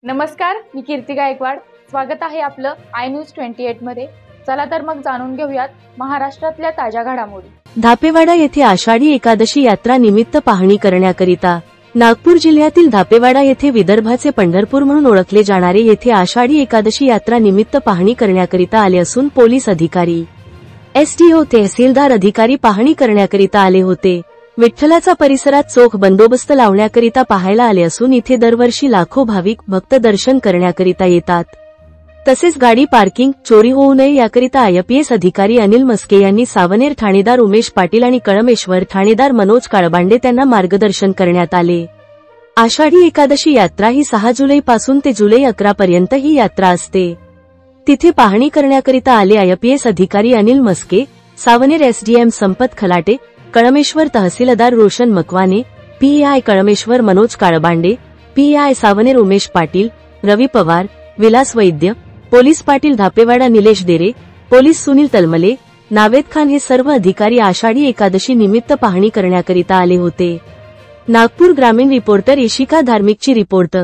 नमस्कार, मी कीर्ती गायकवाड। स्वागत आहे आपलं आय न्यूज 28 मध्ये। चला तर मग जाणून घेऊयात महाराष्ट्रातल्या ताज्या घडामोडी। धापेवाडा येथे आषाढी एकादशी यात्रा निमित्त पाहणी करण्याकरिता नागपूर जिल्ह्यातील धापेवाडा येथे विदर्भाचे पंढरपूर म्हणून ओळखले जाणारे येथे आषाढी एकादशी यात्रा निमित्त पाहणी करण्याकरिता आले असून पोलीस अधिकारी, एसडीओ, तहसीलदार अधिकारी पाहणी करण्याकरिता आले होते। विठ्ठलाचा परिसरात चोख बंदोबस्त लावण्याकरिता पाहायला आले असून इथे दरवर्षी लाखो भाविक भक्त दर्शन करण्याकरिता येतात। तसेच गाडी पार्किंग चोरी होऊ नये याकरिता आयपीएस अधिकारी अनिल मस्के यांनी सावनेर ठाणेदार उमेश पाटील आणि कळमेश्वर ठाणेदार मनोज काळबांडे त्यांना मार्गदर्शन करण्यात आले। आषाढी एकादशी यात्रा ही 6 जुलै पासून ते जुलै 11 पर्यंत ही यात्रा असते। तिथे पाहणी करण्याकरिता आले आयपीएस अधिकारी अनिल मस्के, सावनेर एसडीएम संपत खलाटे, कळमेश्वर तहसीलदार रोशन मकवाने, पीआय कळमेश्वर मनोज काळबांडे, पीआय सावनेर उमेश पाटील, रवी पवार, विलास वैद्य, पोलीस पाटील धापेवाडा निलेश देरे, पोलीस सुनील तलमले, नावेद खान हे सर्व अधिकारी आषाढी एकादशी निमित्त पाहणी करण्याकरिता आले होते। नागपूर ग्रामीण रिपोर्टर इशिका धार्मिकची रिपोर्ट।